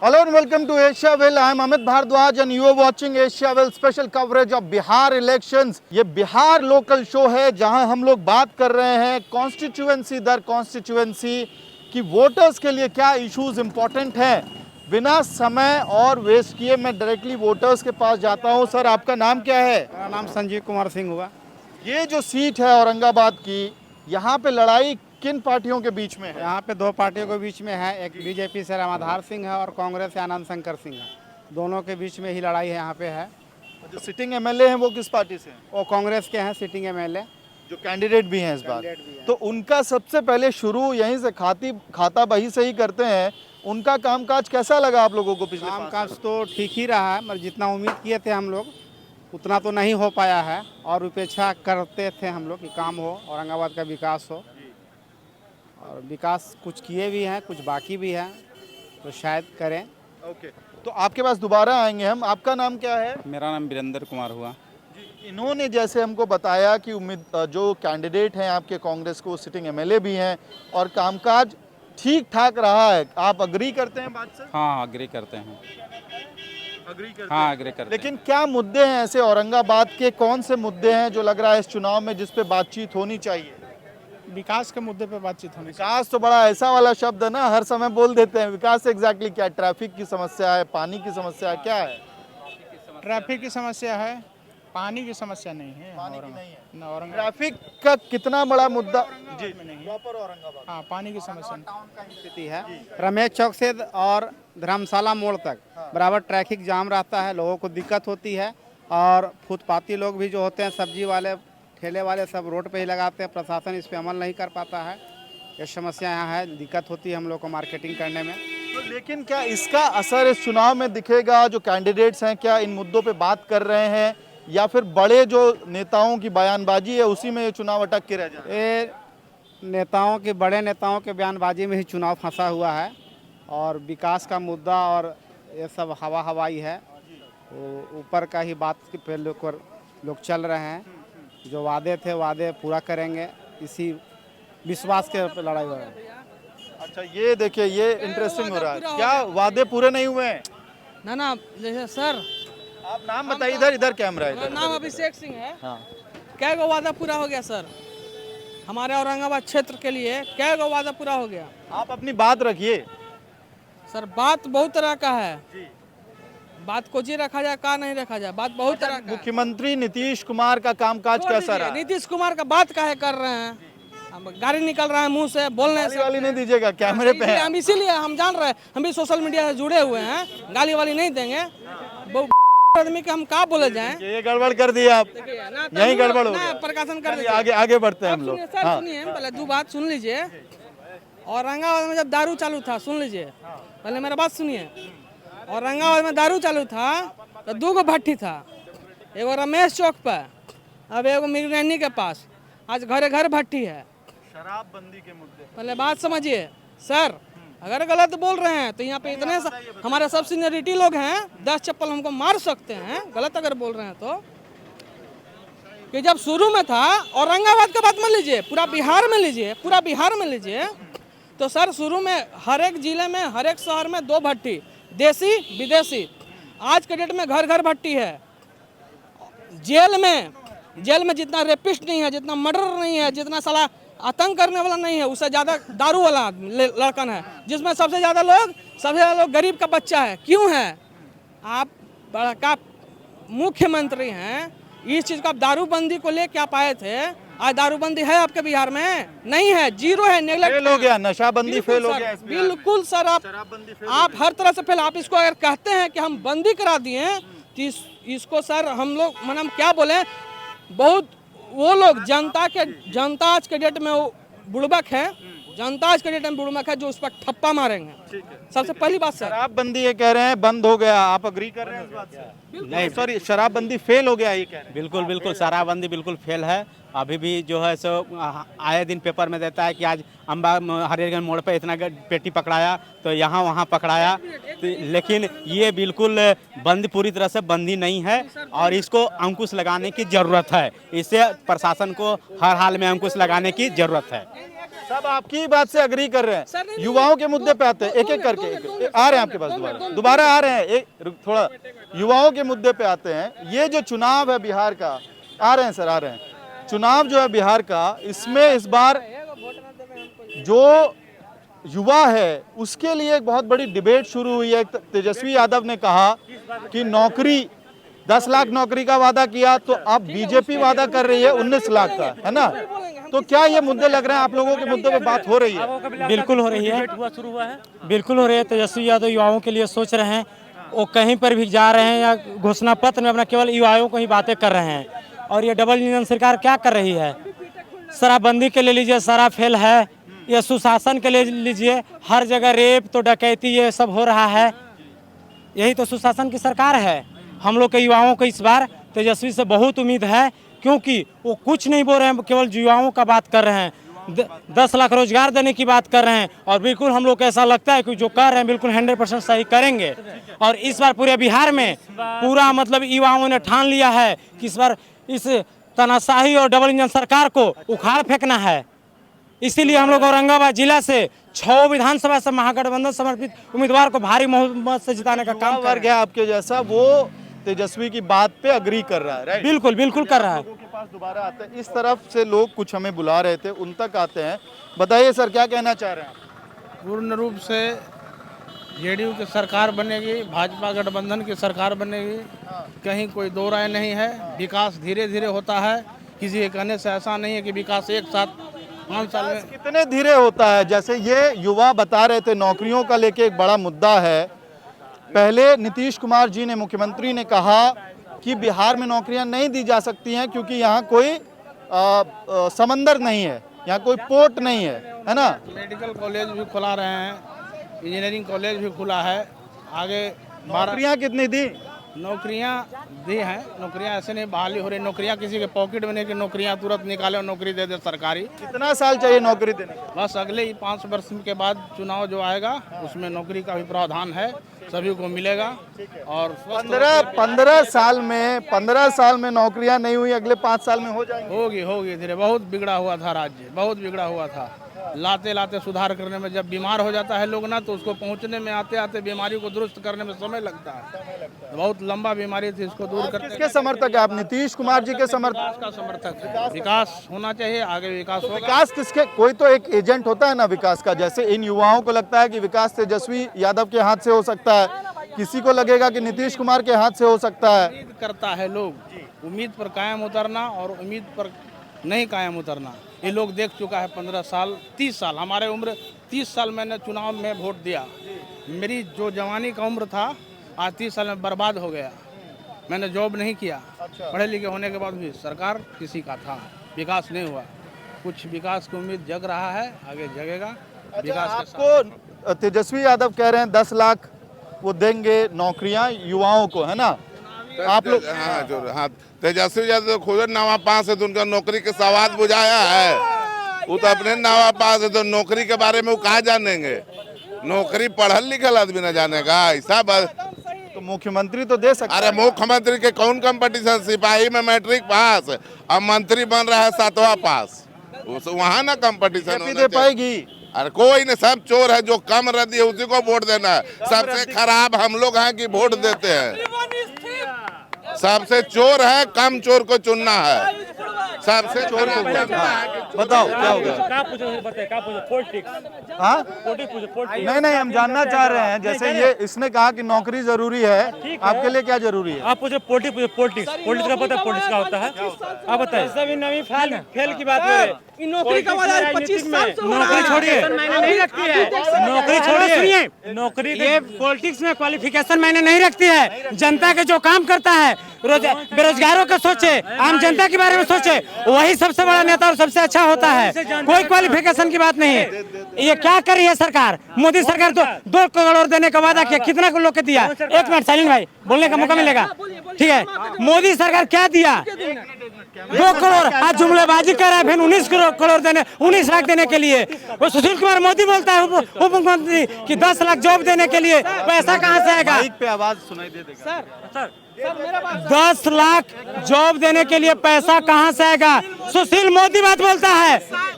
Hello and welcome to Asiaville. I am Amit Bhardwaj and you are watching Asiaville special coverage of Bihar elections. ये Bihar local show है जहां हम लोग बात कर रहे हैं कॉन्स्टिट्यूएंसी दर कॉन्स्टिट्यूएंसी कि वोटर्स के लिए क्या इश्यूज इंपॉर्टेंट हैं। बिना समय और वेस्ट किए मैं डायरेक्टली वोटर्स के पास जाता हूं। सर, आपका नाम क्या है? मेरा नाम संजीव कुमार सिंह हुआ। ये जो सीट है औरंगाबाद की, यहाँ पे लड़ाई किन पार्टियों के बीच में है? यहाँ पे दो पार्टियों के बीच में है, एक बीजेपी से रामाधार सिंह है और कांग्रेस से आनंद शंकर सिंह है। दोनों के बीच में ही लड़ाई है यहाँ पे है। जो सिटिंग एमएलए हैं वो किस पार्टी से हैं? वो कांग्रेस के हैं सिटिंग एमएलए, जो कैंडिडेट भी हैं इस बार। कैंडिडेट भी हैं। तो उनका सबसे पहले शुरू यहीं से खाता बही से ही करते हैं। उनका कामकाज कैसा लगा आप लोगों को? पिछले कामकाज तो ठीक ही रहा है, मगर जितना उम्मीद किए थे हम लोग उतना तो नहीं हो पाया है और अपेक्षा करते थे हम लोग कि काम हो, औरंगाबाद का विकास हो। और विकास कुछ किए भी हैं, कुछ बाकी भी हैं, तो शायद करें। ओके, तो आपके पास दोबारा आएंगे हम। आपका नाम क्या है? मेरा नाम वीरेंद्र कुमार हुआ। इन्होंने जैसे हमको बताया कि जो कैंडिडेट हैं आपके कांग्रेस को सिटिंग एमएलए भी हैं और कामकाज ठीक ठाक रहा है। आप अग्री करते हैं बात से? हाँ, अग्री करते हैं। अग्री करते हाँ, हैं। अग्री करते हैं। लेकिन क्या मुद्दे हैं ऐसे औरंगाबाद के, कौन से मुद्दे हैं जो लग रहा है इस चुनाव में जिस पे बातचीत होनी चाहिए? विकास के मुद्दे पे बातचीत होनी विकास तो बड़ा ऐसा वाला शब्द है ना, हर समय बोल देते हैं। विकास एग्जैक्टली क्या? ट्रैफिक की समस्या है, पानी की समस्या है, क्या है? ट्रैफिक की समस्या है, पानी की समस्या नहीं है। पानी की नहीं है। औरंगाबाद ट्रैफिक का कितना बड़ा मुद्दा जी में नहीं है। प्रॉपर औरंगाबाद। हाँ, पानी की समस्या नहीं। टाउन का स्थिति है। रमेश चौक से और धर्मशाला मोड़ तक बराबर ट्रैफिक जाम रहता है, लोगों को दिक्कत होती है। और फुटपाती लोग भी जो होते हैं, सब्जी वाले, ठेले वाले, सब रोड पे ही लगाते हैं। प्रशासन इस पे अमल नहीं कर पाता है। ये समस्या यहाँ है, दिक्कत होती है हम लोग को मार्केटिंग करने में। तो लेकिन क्या इसका असर इस चुनाव में दिखेगा? जो कैंडिडेट्स हैं क्या इन मुद्दों पे बात कर रहे हैं या फिर बड़े जो नेताओं की बयानबाजी है उसी में ये चुनाव अटक के रह जाए? ये बड़े नेताओं के बयानबाजी में ही चुनाव फंसा हुआ है और विकास का मुद्दा और ये सब हवाई है। वो ऊपर का ही बात पे लोग चल रहे हैं। जो वादे थे वादे पूरा करेंगे, इसी विश्वास के पे लड़ाई हो रहा है। अच्छा, ये देखिए, ये इंटरेस्टिंग हो रहा है। क्या वादे पूरे नहीं हुए हैं? ना जैसे सर, आप नाम बताइए। इधर कैमरा है। मेरा नाम अभिषेक सिंह है। हाँ, क्या गो वादा पूरा हो गया सर? हमारे औरंगाबाद क्षेत्र के लिए क्या गो वादा पूरा हो गया? आप अपनी बात रखिए। सर, बात बहुत तरह का है। बात को जी रखा जाए, का नहीं रखा जाए, बात बहुत तरह का है। मुख्यमंत्री नीतीश कुमार का कामकाज छोड़ कैसा दीजिए, रहा? नीतीश कुमार का बात काहे कर रहे हैं? अब गाड़ी निकल रहा है मुंह से, बोलने गाली से। वाली नहीं दीजिएगा, कैमरे पे है। हम इसीलिए हम जान रहे हैं, हम भी सोशल मीडिया से जुड़े हुए हैं, गाली वाली नहीं देंगे। बहुत आदमी के हम का बोले जाएं? ये गड़बड़ कर दिया आप। यही गड़बड़ हो गया। प्रकाशन कर चलिए, दीजिए। आगे बढ़ते हैं हम लोग। सर हाँ। सुनिए, पहले दो बात सुन लीजिए। औरंगाबाद में जब दारू चालू था, सुन लीजिए, पहले मेरा बात सुनिए। औरंगाबाद में दारू चालू था तो 2 भट्टी था, एगो रमेश चौक पर, अब एगो मिगरैनी के पास। आज घरे घर भट्टी है। शराबबंदी के मुद्दे। पहले बात समझिए सर, अगर गलत बोल रहे हैं तो यहाँ पे इतने हमारे सब सीनियरिटी लोग हैं, 10 चप्पल हमको मार सकते हैं गलत अगर बोल रहे हैं तो। कि जब शुरू में था, औरंगाबाद का बात मत लीजिए, पूरा बिहार में लीजिए, पूरा बिहार में लीजिए, तो सर शुरू में हर एक जिले में, हर एक शहर में 2 भट्टी, देसी विदेशी। आज के डेट में घर घर भट्टी है। जेल में जितना रेपिस्ट नहीं है, जितना मर्डर नहीं है, जितना साला आतंक करने वाला नहीं है, उससे ज़्यादा दारू वाला लड़कन है, जिसमें सबसे ज़्यादा लोग गरीब का बच्चा है। क्यों है? आप बड़ा मुख्यमंत्री हैं, इस चीज़ का दारूबंदी को ले क्या पाए थे? आज दारूबंदी है आपके बिहार में? नहीं है, जीरो है, नेगलेक्ट फेल हो गया। नशाबंदी फेल हो गया। बिल्कुल सर, आप हर तरह से फेल। आप इसको अगर कहते हैं कि हम बंदी करा दिए तो इसको सर हम लोग मतलब क्या बोले, बहुत वो लोग जनता आज के डेट में वो बुड़बक है, जनता आज के डेट में बुड़बक है जो उस पर ठप्पा मारेंगे। सबसे पहली बात सर, शराबबंदी ये कह रहे हैं बंद हो गया, आप अग्री कर रहे हैं इस बात से? नहीं, सॉरी, शराबबंदी फेल हो गया ये कह रहे हैं। बिल्कुल शराबबंदी बिल्कुल फेल है। अभी भी जो है सो आए दिन पेपर में देता है कि आज अम्बा हरिहरगंज मोड़ पे इतना पेटी पकड़ाया, तो यहाँ वहाँ पकड़ाया। तो लेकिन ये बिल्कुल बंद, पूरी तरह से बंदी नहीं है और इसको अंकुश लगाने की ज़रूरत है। इससे प्रशासन को हर हाल में अंकुश लगाने की ज़रूरत है। सब आपकी बात से अग्री कर रहे सर, हैं। नहीं, युवाओं के मुद्दे पे आते हैं, एक एक करके आ रहे हैं आपके पास, दोबारा आ रहे हैं, थोड़ा युवाओं के मुद्दे पे आते हैं। ये जो चुनाव है बिहार का, आ रहे हैं सर, आ रहे हैं, चुनाव जो है बिहार का, इसमें इस बार जो युवा है उसके लिए एक बहुत बड़ी डिबेट शुरू हुई है। तेजस्वी यादव ने कहा कि नौकरी 10 लाख नौकरी का वादा किया, तो अब बीजेपी वादा कर रही है 19 लाख का, है ना? तो क्या ये मुद्दे लग रहे हैं आप लोगों के मुद्दों पे बात हो रही है? बिल्कुल हो रही है, बिल्कुल हो रही है। तेजस्वी यादव युवाओं के लिए सोच रहे हैं, वो कहीं पर भी जा रहे हैं या घोषणा पत्र में अपना केवल युवाओं को ही बातें कर रहे हैं। और ये डबल इंजन सरकार क्या कर रही है? शराबबंदी के ले लीजिए, शराब फेल है, ये सुशासन के ले लीजिए, हर जगह रेप तो डकैती ये सब हो रहा है। यही तो सुशासन की सरकार है। हम लोग के युवाओं को इस बार तेजस्वी से बहुत उम्मीद है, क्योंकि वो कुछ नहीं बोल रहे हैं, केवल युवाओं का बात कर रहे हैं। 10 लाख रोजगार देने की बात कर रहे हैं, और बिल्कुल हम लोग को ऐसा लगता है कि जो कर रहे हैं बिल्कुल 100% सही करेंगे। और इस बार पूरे बिहार में पूरा मतलब युवाओं ने ठान लिया है कि इस बार इस तानाशाही और डबल इंजन सरकार को उखाड़ फेंकना है। इसीलिए हम लोग औरंगाबाद जिला से 6 विधानसभा से महागठबंधन समर्पित उम्मीदवार को भारी बहुमत से जिताने का काम वर्ग है आपके जैसा, वो तेजस्वी की बात पे अग्री कर रहा है, राइट? बिल्कुल बिल्कुल कर रहा है। लोगों के पास दोबारा आते हैं, इस तरफ से लोग कुछ हमें बुला रहे थे, उन तक आते हैं। बताइए सर, क्या कहना चाह रहे हैं आप? पूर्ण रूप से जेडीयू की सरकार बनेगी, भाजपा गठबंधन की सरकार बनेगी, कहीं कोई दो राय नहीं है। विकास धीरे धीरे होता है, किसी के कहने से ऐसा नहीं है कि विकास एक साथ 5 साल में। कितने धीरे होता है? जैसे ये युवा बता रहे थे, नौकरियों का लेके एक बड़ा मुद्दा है। पहले नीतीश कुमार जी ने, मुख्यमंत्री ने कहा कि बिहार में नौकरियां नहीं दी जा सकती हैं क्योंकि यहाँ कोई समंदर नहीं है, यहाँ कोई पोर्ट नहीं है ना? मेडिकल कॉलेज भी खुला रहे हैं, इंजीनियरिंग कॉलेज भी खुला है। आगे नौकरियां कितनी दी? नौकरियां दी हैं, नौकरियां ऐसे नहीं बहाली हो रही। नौकरियां किसी के पॉकेट में नहीं कि नौकरियां तुरंत निकाले और नौकरी दे दे सरकारी। कितना साल चाहिए नौकरी देने के? बस अगले ही 5 वर्ष के बाद चुनाव जो आएगा उसमें नौकरी का भी प्रावधान है, सभी को मिलेगा। और 15 साल में नौकरियां नहीं हुई, अगले 5 साल में हो जाएंगी? होगी धीरे। बहुत बिगड़ा हुआ था राज्य, बहुत बिगड़ा हुआ था। लाते लाते सुधार करने में, जब बीमार हो जाता है लोग ना, तो उसको पहुंचने में आते आते बीमारी को दुरुस्त करने में समय लगता है। बहुत लंबा बीमारी थी, इसको दूर करने। किसके समर्थक है आप? नीतीश कुमार जी के समर्थक? विकास का समर्थक है। विकास होना चाहिए, आगे विकास होगा। विकास किसके? कोई तो एक एजेंट होता है ना विकास का। जैसे इन युवाओं को लगता है कि विकास तेजस्वी यादव के हाथ से हो सकता है, किसी को लगेगा कि नीतीश कुमार के हाथ से हो सकता है। उम्मीद करता है लोग, उम्मीद पर कायम उतरना और उम्मीद पर नहीं कायम उतरना ये लोग देख चुका है। 15 साल 30 साल, हमारे उम्र 30 साल मैंने चुनाव में वोट दिया। मेरी जो जवानी का उम्र था आज 30 साल में बर्बाद हो गया। मैंने जॉब नहीं किया, पढ़े लिखे होने के बाद भी सरकार किसी का था, विकास नहीं हुआ। कुछ विकास की उम्मीद जग रहा है, आगे जगेगा विकास के साथ। आपको तेजस्वी यादव कह रहे हैं 10 लाख वो देंगे नौकरियां युवाओं को, है ना? आप लोग हाँ, तेजस्वी यादव खुद नवा पास है तो उनका नौकरी के सवाल बुझाया है। वो तो अपने नवा पास है तो नौकरी के बारे में वो कहाँ जानेंगे? नौकरी पढ़ल लिखल आदमी न जानेगा, ऐसा बात। तो मुख्यमंत्री तो दे सकते। अरे मुख्यमंत्री के कौन कंपटीशन? सिपाही में मैट्रिक पास, अब मंत्री बन रहा है 7वां पास, वहाँ ना कंपटीशन दे पाएगी? अरे कोई नहीं, सब चोर है। जो कम रद्दी है उसी को वोट देना है। सबसे खराब हम लोग हैं कि वोट देते हैं। सबसे चोर है, कम चोर को चुनना है। सबसे चोर को बताओ क्या होगा? हाँ? नहीं, हम जानना चाह रहे हैं। जैसे ये इसने कहा कि नौकरी जरूरी है, आपके लिए क्या जरूरी है? आप पूछे पॉलिटिक्स का पता है? पॉलिटिक्स का होता है, आप बताइए। सभी नवी फेल की बात हो रही है। नौकरी का वादा 25 साल से हो रहा है। नौकरी छोड़िए, नहीं रखती है। नौकरी छोड़िए, नौकरी ये पॉलिटिक्स में क्वालिफिकेशन मैंने नहीं रखती है। जनता के जो काम करता है, बेरोजगारों का सोचे, आम जनता के बारे में सोचे, वही सबसे बड़ा नेता और सबसे अच्छा होता है। कोई क्वालिफिकेशन की बात नहीं है। ये क्या कर रही है सरकार? मोदी सरकार तो 2 करोड़ देने का वादा किया, कितना लोग के दिया? 1 मिनट साइलेंट भाई, बोलने का मौका मिलेगा, ठीक है? मोदी सरकार क्या दिया? 2 करोड़ आज जुमलेबाजी कर रहा है, फिर 19 करोड़ देने, 19 लाख देने के लिए। वो सुशील कुमार मोदी बोलता है उप मुख्यमंत्री कि 10 लाख जॉब देने के लिए, पैसा कहाँ से आएगा? माइक पे आवाज सुनाई दे देगा। सर मेरा बात 10 लाख जॉब देने के लिए पैसा कहाँ से आएगा? सुशील मोदी बात बोलता है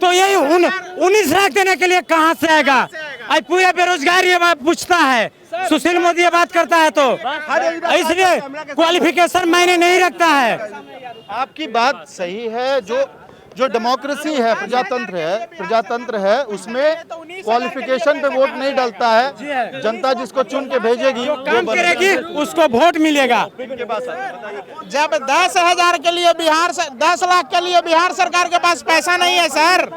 तो यही 19 लाख देने के लिए कहाँ से आएगा? आज पूरा बेरोजगार ये बात पूछता है, सुशील मोदी ये बात करता है तो इसलिए क्वालिफिकेशन मायने नहीं रखता है। आपकी बात सही है। जो डेमोक्रेसी है, प्रजातंत्र है उसमें क्वालिफिकेशन पे वोट नहीं डलता है। जनता जिसको चुन के भेजेगी काम करेगी उसको वोट मिलेगा। जब 10,000 के लिए 10 लाख के लिए बिहार सरकार के पास पैसा नहीं है सर,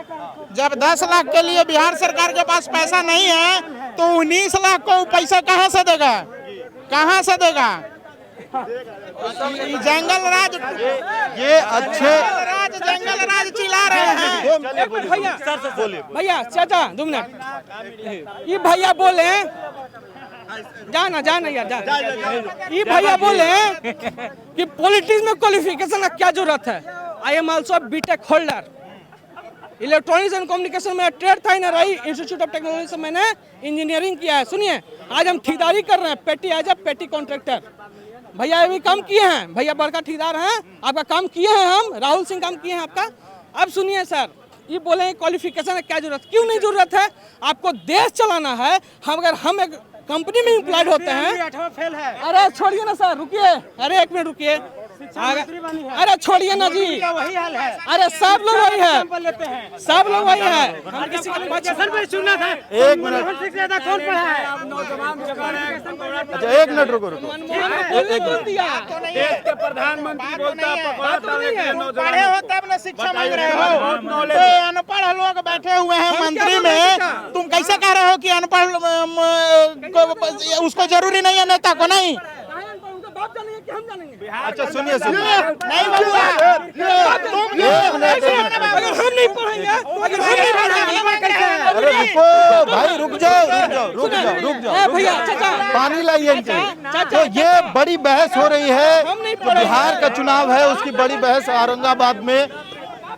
जब 10 लाख के लिए बिहार सरकार के पास पैसा नहीं है तो 19 लाख को पैसा कहाँ से देगा? कहाँ से देगा? जंगल राज, ये अच्छे जंगल राज चिल्ला रहे हैं। भैया चाचा 2 मिनट, ये भैया बोले जाना यार जा। ये भैया बोले कि पॉलिटिक्स में क्वालिफिकेशन का क्या जरूरत है? I am also BTech holder, electronics and communication में ट्रेड था ना रही, इंस्टीट्यूट ऑफ टेक्नोलॉजी से मैंने इंजीनियरिंग किया है। सुनिए, आज हम ठेकेदारी कर रहे हैं, पेटी एज ए पेटी कॉन्ट्रैक्टर। भैया ये भी काम किए हैं, भैया बड़का ठेकेदार हैं, आपका काम किए हैं, हम राहुल सिंह काम किए हैं आपका। अब सुनिए सर, ये बोले क्वालिफिकेशन की क्या जरूरत? क्यों नहीं जरूरत है? आपको देश चलाना है। अगर हम एक कंपनी में एम्प्लॉयड होते हैं, अरे छोड़िए ना सर, रुकिए, अरे 1 मिनट रुकिए, अरे छोड़िए ना जी, अरे सब लोग वही है, सब लोग वही है। हम किसी का सुनना था 1 मिनट, कौन पढ़ा है? अच्छा 1 मिनट रुको। प्रधानमंत्री बोलता है पढ़े हो तब ना शिक्षा मांग रहे हो, तो अनपढ़ लोग बैठे हुए हैं मंत्री में, तुम कैसे कह रहे हो कि अनपढ़ उसको जरूरी नहीं है, नेता को नहीं? अच्छा सुनिए नहीं बउआ, अगर हम नहीं पढ़ेंगे, अरे रुको भाई, रुक जाओ भैया चाचा पानी लाइए इनके। तो ये बड़ी बहस हो रही है, जो बिहार का चुनाव है उसकी बड़ी बहस औरंगाबाद में।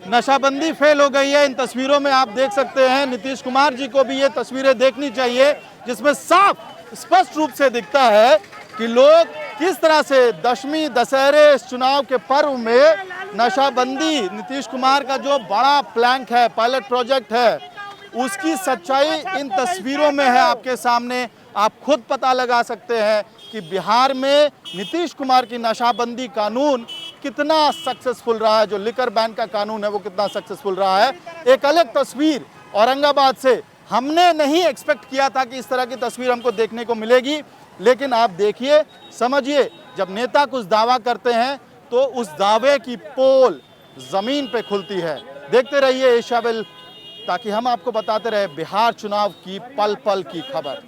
नशाबंदी फेल हो गई है। इन तस्वीरों में आप देख सकते हैं, नीतीश कुमार जी को भी ये तस्वीरें देखनी चाहिए, जिसमें साफ स्पष्ट रूप से दिखता है कि लोग किस तरह से दशमी दशहरे इस चुनाव के पर्व में नशाबंदी, नीतीश कुमार का जो बड़ा प्लान है, पायलट प्रोजेक्ट है, उसकी सच्चाई इन तस्वीरों में है आपके सामने। आप खुद पता लगा सकते हैं कि बिहार में नीतीश कुमार की नशाबंदी कानून कितना सक्सेसफुल रहा है, जो लिकर बैन का कानून है वो कितना सक्सेसफुल रहा है। एक अलग तस्वीर औरंगाबाद से, हमने नहीं एक्सपेक्ट किया था कि इस तरह की तस्वीर हमको देखने को मिलेगी, लेकिन आप देखिए, समझिए, जब नेता कुछ दावा करते हैं तो उस दावे की पोल जमीन पे खुलती है। देखते रहिए एशियावेल, ताकि हम आपको बताते रहे बिहार चुनाव की पल पल की खबर।